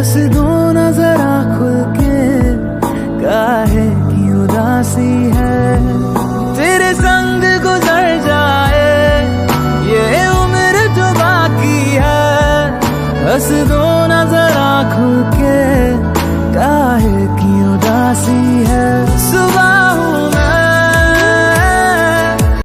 हंस दो ना जरा खुल के, काहे की उदासी है। तेरे संग गुजर जाए ये उम्र जो बाकी है, हंस दो